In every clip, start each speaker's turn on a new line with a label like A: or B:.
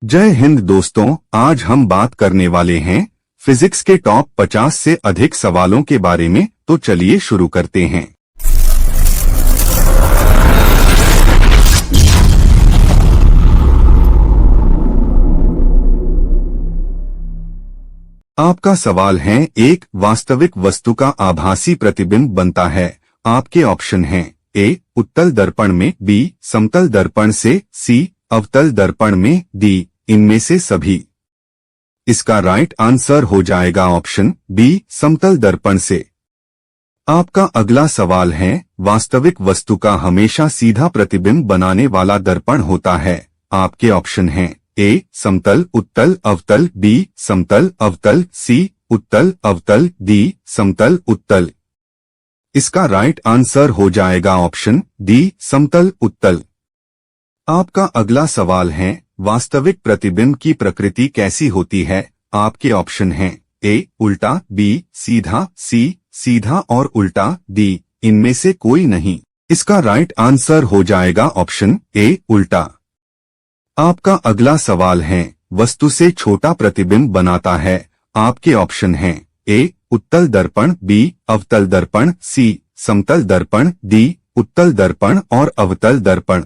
A: जय हिंद दोस्तों, आज हम बात करने वाले हैं फिजिक्स के टॉप 50 से अधिक सवालों के बारे में। तो चलिए शुरू करते हैं। आपका सवाल है, एक वास्तविक वस्तु का आभासी प्रतिबिंब बनता है। आपके ऑप्शन हैं ए उत्तल दर्पण में, बी समतल दर्पण से, सी अवतल दर्पण में, डी इनमें से सभी। इसका राइट आंसर हो जाएगा ऑप्शन बी समतल दर्पण से। आपका अगला सवाल है, वास्तविक वस्तु का हमेशा सीधा प्रतिबिंब बनाने वाला दर्पण होता है। आपके ऑप्शन हैं ए समतल उत्तल अवतल, बी समतल अवतल, सी उत्तल अवतल, डी समतल उत्तल। इसका राइट आंसर हो जाएगा ऑप्शन डी समतल उत्तल। आपका अगला सवाल है, वास्तविक प्रतिबिंब की प्रकृति कैसी होती है। आपके ऑप्शन हैं ए उल्टा, बी सीधा, सी सीधा और उल्टा, डी इनमें से कोई नहीं। इसका राइट आंसर हो जाएगा ऑप्शन ए उल्टा। आपका अगला सवाल है, वस्तु से छोटा प्रतिबिंब बनाता है। आपके ऑप्शन हैं ए उत्तल दर्पण, बी अवतल दर्पण, सी समतल दर्पण, डी उत्तल दर्पण और अवतल दर्पण।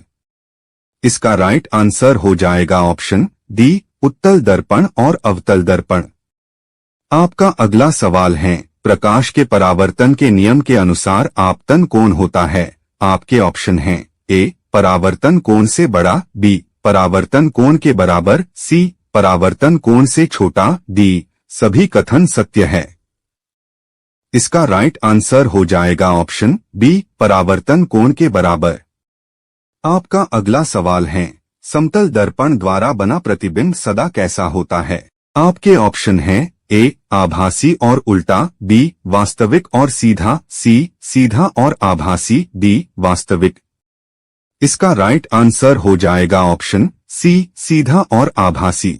A: इसका राइट आंसर हो जाएगा ऑप्शन डी उत्तल दर्पण और अवतल दर्पण। आपका अगला सवाल है, प्रकाश के परावर्तन के नियम के अनुसार आपतन कोण होता है। आपके ऑप्शन हैं ए परावर्तन कोण से बड़ा, बी परावर्तन कोण के बराबर, सी परावर्तन कोण से छोटा, डी सभी कथन सत्य है। इसका राइट आंसर हो जाएगा ऑप्शन बी परावर्तन कोण के बराबर। आपका अगला सवाल है, समतल दर्पण द्वारा बना प्रतिबिंब सदा कैसा होता है। आपके ऑप्शन हैं ए आभासी और उल्टा, बी वास्तविक और सीधा, सी सीधा और आभासी, डी वास्तविक। इसका राइट आंसर हो जाएगा ऑप्शन सी सीधा और आभासी।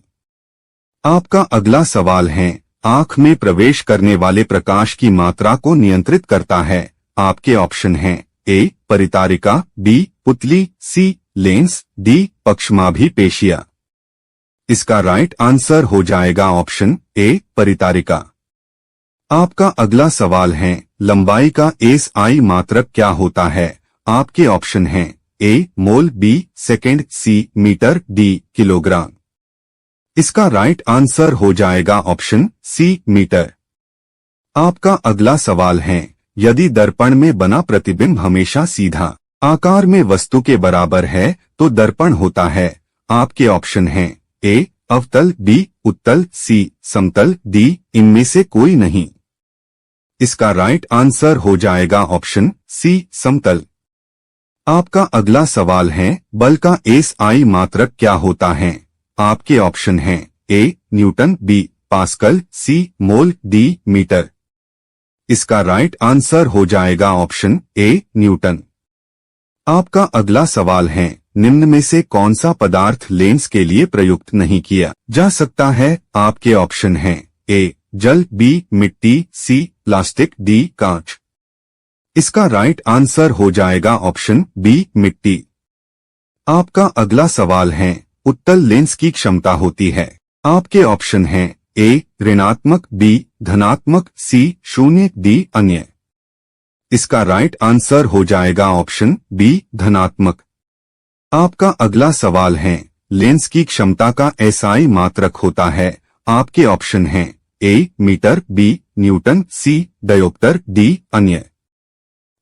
A: आपका अगला सवाल है, आंख में प्रवेश करने वाले प्रकाश की मात्रा को नियंत्रित करता है। आपके ऑप्शन हैं ए परितारिका, बी पुतली, सी लेंस, डी पक्षमाभी पेशिया। इसका राइट आंसर हो जाएगा ऑप्शन ए परितारिका। आपका अगला सवाल है, लंबाई का एसआई मात्रक क्या होता है। आपके ऑप्शन हैं ए मोल, बी सेकेंड, सी मीटर, डी किलोग्राम। इसका राइट आंसर हो जाएगा ऑप्शन सी मीटर। आपका अगला सवाल है, यदि दर्पण में बना प्रतिबिंब हमेशा सीधा आकार में वस्तु के बराबर है तो दर्पण होता है। आपके ऑप्शन हैं ए अवतल, बी उत्तल, सी समतल, डी इनमें से कोई नहीं। इसका राइट आंसर हो जाएगा ऑप्शन सी समतल। आपका अगला सवाल है, बल का एसआई मात्रक क्या होता है। आपके ऑप्शन हैं A newton, B pascal, C mole, D metre. इसका राइट आंसर हो जाएगा ऑप्शन ए न्यूटन। आपका अगला सवाल है, निम्न में से कौन सा पदार्थ लेंस के लिए प्रयुक्त नहीं किया जा सकता है। आपके ऑप्शन हैं ए जल, बी मिट्टी, सी प्लास्टिक, डी कांच। इसका राइट आंसर हो जाएगा ऑप्शन बी मिट्टी। आपका अगला सवाल है, उत्तल लेंस की क्षमता होती है। आपके ऑप्शन हैं ए ऋणात्मक, बी धनात्मक, सी शून्य, डी अन्य। इसका राइट आंसर हो जाएगा ऑप्शन बी धनात्मक। आपका अगला सवाल है, लेंस की क्षमता का एसआई मात्रक होता है। आपके ऑप्शन हैं ए मीटर, बी न्यूटन, सी डायोप्टर, डी अन्य।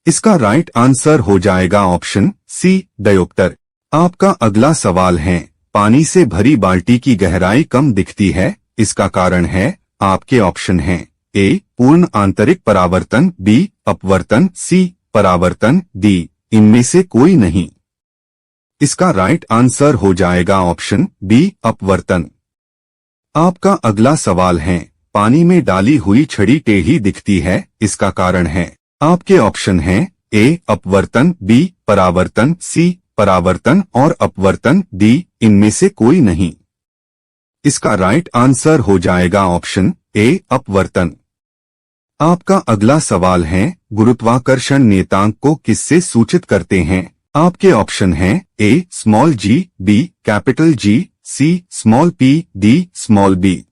A: इसका राइट आंसर हो जाएगा ऑप्शन सी डायोप्टर। आपका अगला सवाल है, पानी से भरी बाल्टी की गहराई कम दिखती है, इसका कारण है। आपके ऑप्शन हैं ए पूर्ण आंतरिक परावर्तन, बी अपवर्तन, सी परावर्तन, डी इनमें से कोई नहीं। इसका राइट आंसर हो जाएगा ऑप्शन बी अपवर्तन। आपका अगला सवाल है, पानी में डाली हुई छड़ी टेढ़ी दिखती है, इसका कारण है। आपके ऑप्शन हैं ए अपवर्तन, बी परावर्तन, सी परावर्तन और अपवर्तन, डी इनमें से कोई नहीं। इसका राइट आंसर हो जाएगा ऑप्शन ए अपवर्तन। आपका अगला सवाल है, गुरुत्वाकर्षण नियतांक को किससे सूचित करते हैं। आपके ऑप्शन हैं A small G, B capital G, C small P, D small B.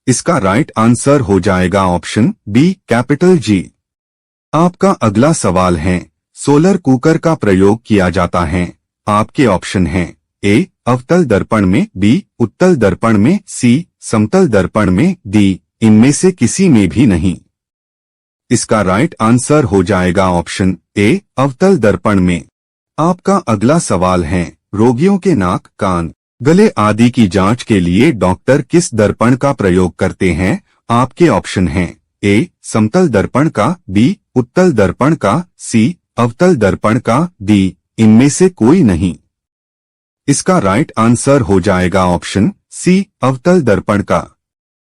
A: इसका राइट आंसर हो जाएगा ऑप्शन बी कैपिटल जी। आपका अगला सवाल है, सोलर कुकर का प्रयोग किया जाता है। आपके ऑप्शन हैं ए अवतल दर्पण में, बी उत्तल दर्पण में, सी समतल दर्पण में, डी इनमें से किसी में भी नहीं। इसका राइट आंसर हो जाएगा ऑप्शन ए अवतल दर्पण में। आपका अगला सवाल है, रोगियों के नाक, कान, गले आदि की जांच के लिए डॉक्टर किस दर्पण का प्रयोग करते हैं? आपके ऑप्शन हैं ए समतल दर्पण का, बी उत्तल दर्पण का, सी अवतल दर्पण का, डी इनमें से कोई नहीं। इसका राइट आंसर हो जाएगा ऑप्शन सी अवतल दर्पण का।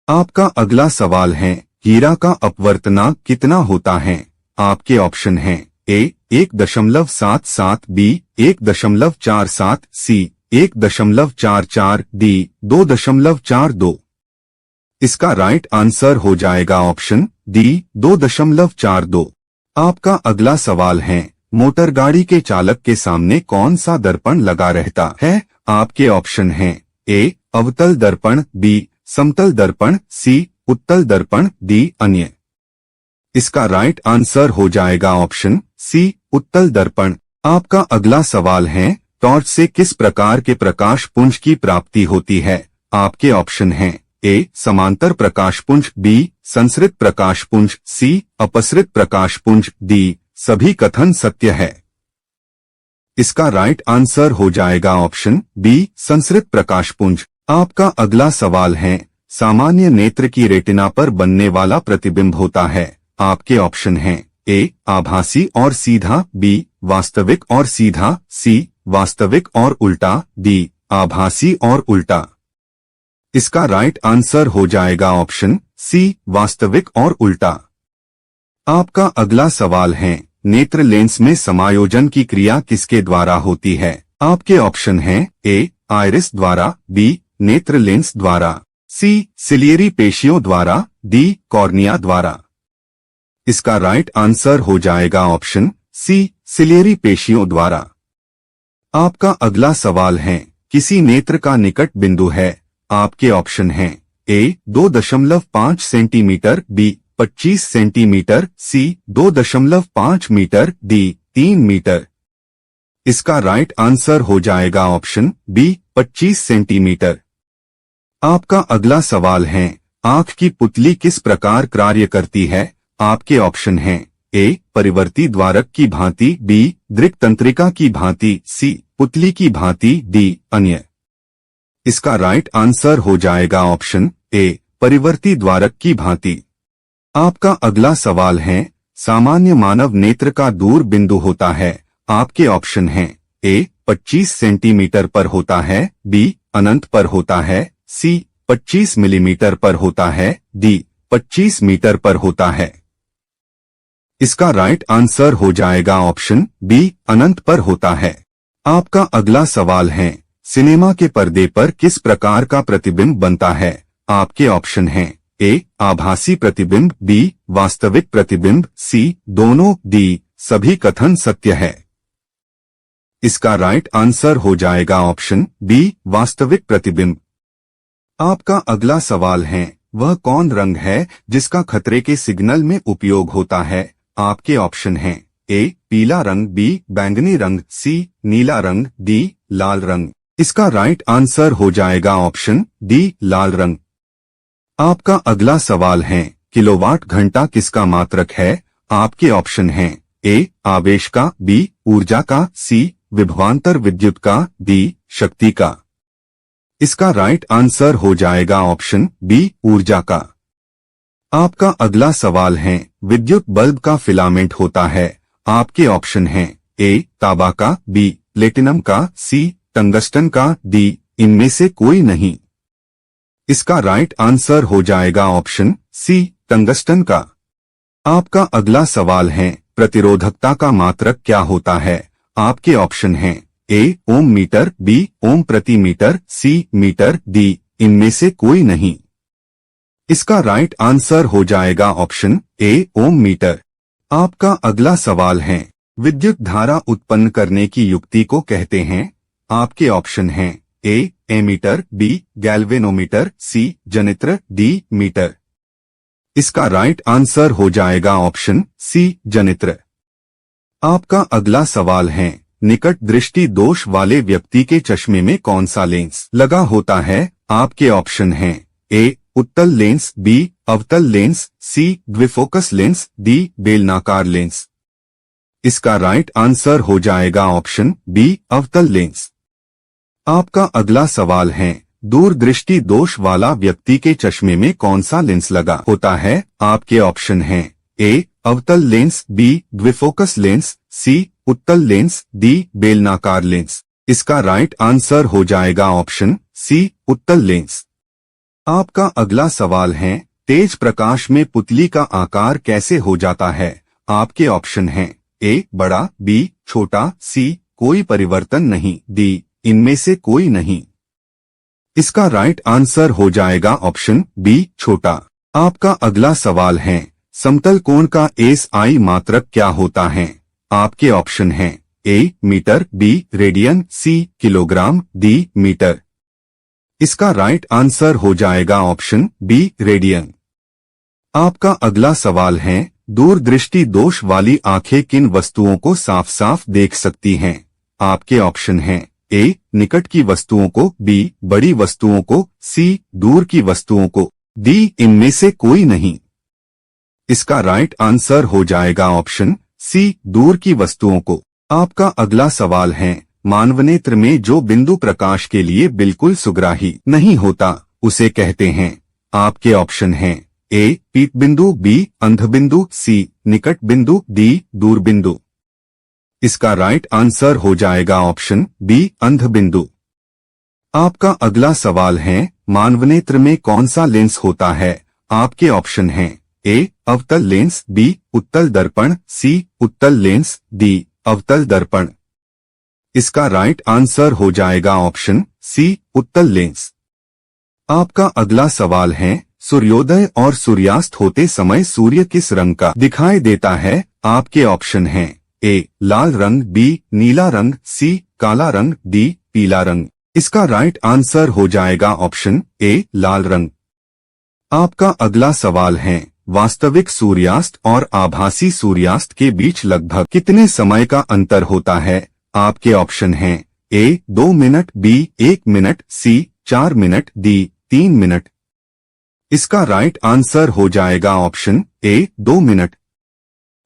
A: आपका अगला सवाल है, हीरा का अपवर्तनांक कितना होता है? आपके ऑप्शन हैं ए 1.77, बी 1.47, सी 1.44, डी 2.42। इसका राइट आंसर हो जाएगा ऑप्शन डी 2.42। आपका अगला सवाल है, मोटर गाड़ी के चालक के सामने कौन सा दर्पण लगा रहता है? आपके ऑप्शन हैं ए अवतल दर्पण, बी समतल दर्पण, सी उत्तल दर्पण, डी अन्य। इसका राइट आंसर हो जाएगा ऑप्शन सी उत्तल दर्पण। आपका अगला सवाल है, टॉर्च से किस प्रकार के प्रकाश पुंज की प्राप्ति होती है? आपके ऑप्शन हैं ए समांतर प्रकाश पुंज, बी संसृत प्रकाश पुंज, सी अपसृत प्रकाश पुंज, डी सभी कथन सत्य है। इसका राइट आंसर हो जाएगा ऑप्शन बी संसृत प्रकाश पुंज। आपका अगला सवाल है, सामान्य नेत्र की रेटिना पर बनने वाला प्रतिबिंब होता है। आपके ऑप्शन हैं ए आभासी और सीधा, बी वास्तविक और सीधा, सी वास्तविक और उल्टा, डी आभासी और उल्टा। इसका राइट आंसर हो जाएगा ऑप्शन सी वास्तविक और उल्टा। आपका अगला सवाल है, नेत्र लेंस में समायोजन की क्रिया किसके द्वारा होती है? आपके ऑप्शन हैं ए आइरिस द्वारा, बी नेत्र लेंस द्वारा, सी सिलियरी पेशियों द्वारा, डी कॉर्निया द्वारा। इसका राइट आंसर हो जाएगा ऑप्शन सी सिलियरी पेशियों द्वारा। आपका अगला सवाल है, किसी नेत्र का निकट बिंदु है? आपके ऑप्शन हैं ए 2.5 सेंटीमीटर, बी 25 सेंटीमीटर, सी 2.5 मीटर, डी 3 मीटर। इसका राइट आंसर हो जाएगा ऑप्शन बी 25 सेंटीमीटर। आपका अगला सवाल है, आंख की पुतली किस प्रकार कार्य करती है? आपके ऑप्शन हैं ए परिवर्ती द्वारक की भांति, बी दृक् तंत्रिका की भांति, सी पुतली की भांति, डी अन्य। इसका राइट आंसर हो जाएगा ऑप्शन ए परिवर्ती द्वारक की भांति। आपका अगला सवाल है, सामान्य मानव नेत्र का दूर बिंदु होता है। आपके ऑप्शन हैं ए 25 सेंटीमीटर पर होता है, बी अनंत पर होता है, सी 25 मिलीमीटर पर होता है, डी 25 मीटर पर होता है। इसका राइट आंसर हो जाएगा ऑप्शन बी अनंत पर होता है। आपका अगला सवाल है, सिनेमा के पर्दे पर किस प्रकार का प्रतिबिंब बनता है? आपके ऑप्शन हैं ए आभासी प्रतिबिंब, बी वास्तविक प्रतिबिंब, सी दोनों, डी सभी कथन सत्य है। इसका राइट आंसर हो जाएगा ऑप्शन बी वास्तविक प्रतिबिंब। आपका अगला सवाल है, वह कौन रंग है जिसका खतरे के सिग्नल में उपयोग होता है? आपके ऑप्शन हैं ए पीला रंग, बी बैंगनी रंग, सी नीला रंग, डी लाल रंग। इसका राइट आंसर हो जाएगा ऑप्शन डी लाल रंग। आपका अगला सवाल है, किलोवाट घंटा किसका मात्रक है? आपके ऑप्शन हैं ए आवेश का, बी ऊर्जा का, सी विभवांतर विद्युत का, डी शक्ति का। इसका राइट आंसर हो जाएगा ऑप्शन बी ऊर्जा का। आपका अगला सवाल है, विद्युत बल्ब का फिलामेंट होता है। आपके ऑप्शन हैं ए तांबा का, बी प्लेटिनम का, सी टंगस्टन का, डी इनमें से कोई नहीं। इसका राइट आंसर हो जाएगा ऑप्शन सी टंगस्टन का। आपका अगला सवाल है, प्रतिरोधकता का मात्रक क्या होता है? आपके ऑप्शन हैं ए ओम मीटर, बी ओम प्रति मीटर, सी मीटर, डी इनमें से कोई नहीं। इसका राइट आंसर हो जाएगा ऑप्शन ए ओम मीटर। आपका अगला सवाल है, विद्युत धारा उत्पन्न करने की युक्ति को कहते हैं। आपके ऑप्शन हैं ए एमीटर, बी गैल्वेनोमीटर, सी जनित्र, डी मीटर। इसका राइट आंसर हो जाएगा ऑप्शन सी जनित्र। आपका अगला सवाल है, निकट दृष्टि दोष वाले व्यक्ति के चश्मे में कौन सा लेंस लगा होता है? आपके ऑप्शन हैं ए उत्तल लेंस, बी अवतल लेंस, सी द्विफोकस लेंस, डी बेलनाकार लेंस। इसका राइट आंसर हो जाएगा ऑप्शन बी अवतल लेंस। आपका अगला सवाल है, दूरदृष्टि दोष वाला व्यक्ति के चश्मे में कौन सा लेंस लगा होता है? आपके ऑप्शन हैं ए अवतल लेंस, बी द्विफोकस लेंस, सी उत्तल लेंस, डी बेलनाकार लेंस। इसका राइट आंसर हो जाएगा ऑप्शन सी उत्तल लेंस। आपका अगला सवाल है, तेज प्रकाश में पुतली का आकार कैसे हो जाता है? आपके ऑप्शन हैं ए बड़ा, बी छोटा, सी कोई परिवर्तन नहीं, डी इनमें से कोई नहीं। इसका राइट आंसर हो जाएगा ऑप्शन बी छोटा। आपका अगला सवाल है, समतल कोण का एसआई मात्रक क्या होता है? आपके ऑप्शन हैं ए मीटर, बी रेडियन, सी किलोग्राम, डी मीटर। इसका राइट आंसर हो जाएगा ऑप्शन बी रेडियन। आपका अगला सवाल है, दूरदृष्टि दोष वाली आंखें किन वस्तुओं को साफ साफ देख सकती हैं? आपके ऑप्शन हैं ए निकट की वस्तुओं को, बी बड़ी वस्तुओं को, सी दूर की वस्तुओं को, डी इनमें से कोई नहीं। इसका राइट आंसर हो जाएगा ऑप्शन सी दूर की वस्तुओं को। आपका अगला सवाल है, मानवनेत्र में जो बिंदु प्रकाश के लिए बिल्कुल सुग्राही नहीं होता उसे कहते हैं? आपके ऑप्शन हैं ए पीत बिंदु, बी अंध बिंदु, सी निकट बिंदु, डी दूर बिंदु। इसका राइट आंसर हो जाएगा ऑप्शन बी अंध बिंदु। आपका अगला सवाल है, मानवनेत्र में कौन सा लेंस होता है? आपके ऑप्शन हैं ए अवतल लेंस, बी उत्तल दर्पण, सी उत्तल लेंस, डी अवतल दर्पण। इसका राइट आंसर हो जाएगा ऑप्शन सी उत्तल लेंस। आपका अगला सवाल है, सूर्योदय और सूर्यास्त होते समय सूर्य किस रंग का दिखाई देता है? आपके ऑप्शन हैं ए लाल रंग, बी नीला रंग, सी काला रंग, डी पीला रंग। इसका राइट आंसर हो जाएगा ऑप्शन ए लाल रंग। आपका अगला सवाल है, वास्तविक सूर्यास्त और आभासी सूर्यास्त के बीच लगभग कितने समय का अंतर होता है? आपके ऑप्शन हैं ए 2 मिनट, बी 1 मिनट, सी 4 मिनट, डी 3 मिनट। इसका राइट आंसर हो जाएगा ऑप्शन ए 2 मिनट।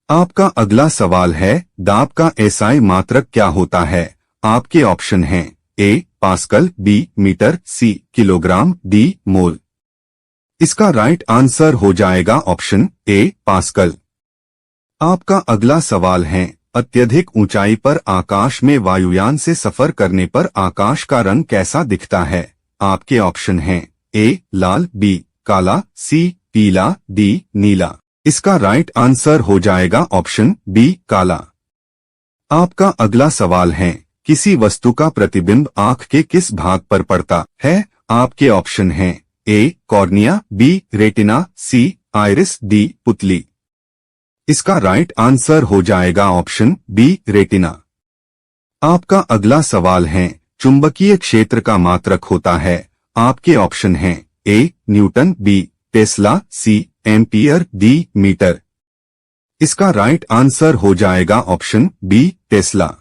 A: आपका अगला सवाल है, दाब का एसआई मात्रक क्या होता है? आपके ऑप्शन हैं ए पास्कल, बी मीटर, सी किलोग्राम, डी मोल। इसका राइट आंसर हो जाएगा ऑप्शन ए पास्कल। आपका अगला सवाल है, अत्यधिक ऊंचाई पर आकाश में वायुयान से सफर करने पर आकाश का रंग कैसा दिखता है? आपके ऑप्शन हैं ए लाल, बी काला, सी पीला, डी नीला। इसका राइट आंसर हो जाएगा ऑप्शन बी काला। आपका अगला सवाल है, किसी वस्तु का प्रतिबिंब आंख के किस भाग पर पड़ता है? आपके ऑप्शन हैं ए कॉर्निया, बी रेटिना, सी आइरिस, डी पुतली। इसका राइट आंसर हो जाएगा ऑप्शन बी रेटिना। आपका अगला सवाल है, चुंबकीय क्षेत्र का मात्रक होता है? आपके ऑप्शन हैं A newton, B tesla, C ampere, D metre. इसका राइट आंसर हो जाएगा ऑप्शन बी टेस्ला।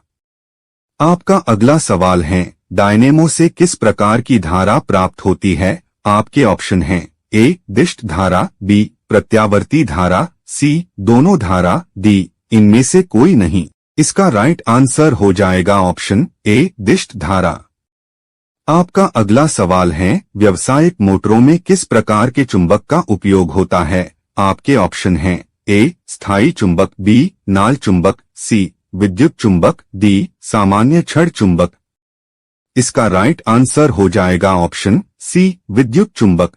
A: आपका अगला सवाल है, डायनेमो से किस प्रकार की धारा प्राप्त होती है? आपके ऑप्शन हैं ए दिष्ट धारा, बी प्रत्यावर्ती धारा, सी दोनों धारा, डी इनमें से कोई नहीं। इसका राइट आंसर हो जाएगा ऑप्शन ए दिष्ट धारा। आपका अगला सवाल है, व्यावसायिक मोटरों में किस प्रकार के चुंबक का उपयोग होता है? आपके ऑप्शन हैं ए स्थायी चुंबक, बी नाल चुंबक, सी विद्युत चुंबक, डी सामान्य छड़ चुंबक। इसका राइट आंसर हो जाएगा ऑप्शन सी विद्युत चुंबक।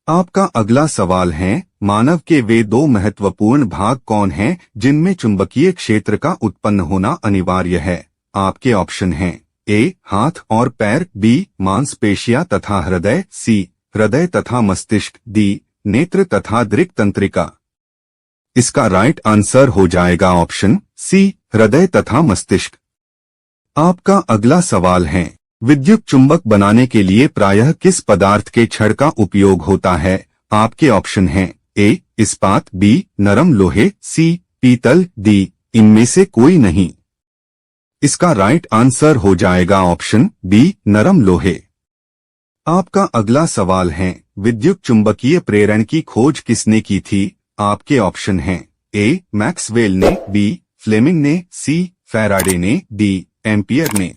A: आपका अगला सवाल है, मानव के वे 2 महत्वपूर्ण भाग कौन हैं जिनमें चुंबकीय क्षेत्र का उत्पन्न होना अनिवार्य है? आपके ऑप्शन हैं ए हाथ और पैर, बी मांसपेशियां तथा हृदय, सी हृदय तथा मस्तिष्क, डी नेत्र तथा दृक् तंत्रिका। इसका राइट आंसर हो जाएगा ऑप्शन सी हृदय तथा मस्तिष्क। आपका अगला सवाल है, विद्युत चुंबक बनाने के लिए प्रायः किस पदार्थ के छड़ का उपयोग होता है? आपके ऑप्शन हैं ए इस्पात, बी नरम लोहे, सी पीतल, डी इनमें से कोई नहीं। इसका राइट आंसर हो जाएगा ऑप्शन बी नरम लोहे। आपका अगला सवाल है विद्युत चुंबकीय प्रेरण की खोज किसने की थी? आपके ऑप्शन हैं ए मैक्सवेल ने, बी फ्लेमिंग ने, सी फैराडे ने, डी एम्पियर ने।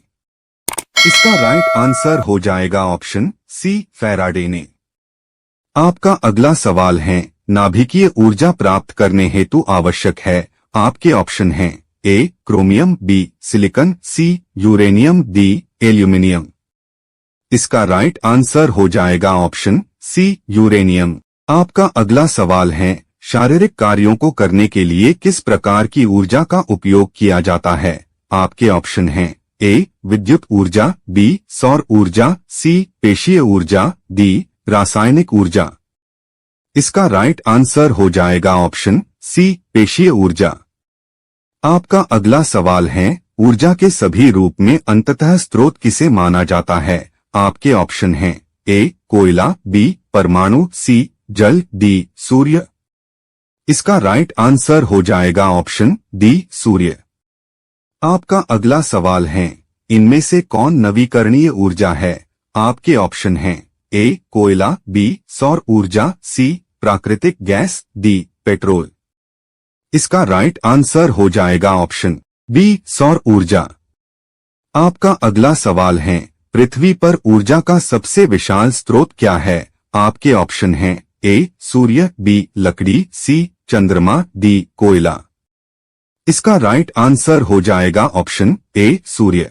A: इसका राइट आंसर हो जाएगा ऑप्शन सी फैराडे ने। आपका अगला सवाल है नाभिकीय ऊर्जा प्राप्त करने हेतु आवश्यक है। आपके ऑप्शन हैं ए क्रोमियम, बी सिलिकॉन, सी यूरेनियम, डी एल्यूमिनियम। इसका राइट आंसर हो जाएगा ऑप्शन सी यूरेनियम। आपका अगला सवाल है शारीरिक कार्यों को करने के लिए किस प्रकार की ऊर्जा का उपयोग किया जाता है? आपके ऑप्शन हैं ए विद्युत ऊर्जा, बी सौर ऊर्जा, सी पेशीय ऊर्जा, डी रासायनिक ऊर्जा। इसका राइट आंसर हो जाएगा ऑप्शन सी पेशीय ऊर्जा। आपका अगला सवाल है ऊर्जा के सभी रूप में अंततः स्रोत किसे माना जाता है? आपके ऑप्शन हैं ए कोयला, बी परमाणु, सी जल, डी सूर्य। इसका राइट आंसर हो जाएगा ऑप्शन डी सूर्य। आपका अगला सवाल है इनमें से कौन नवीकरणीय ऊर्जा है? आपके ऑप्शन हैं ए कोयला, बी सौर ऊर्जा, सी प्राकृतिक गैस, डी पेट्रोल। इसका राइट आंसर हो जाएगा ऑप्शन बी सौर ऊर्जा। आपका अगला सवाल है पृथ्वी पर ऊर्जा का सबसे विशाल स्रोत क्या है? आपके ऑप्शन हैं ए सूर्य, बी लकड़ी, सी चंद्रमा, डी कोयला। इसका राइट आंसर हो जाएगा ऑप्शन ए सूर्य।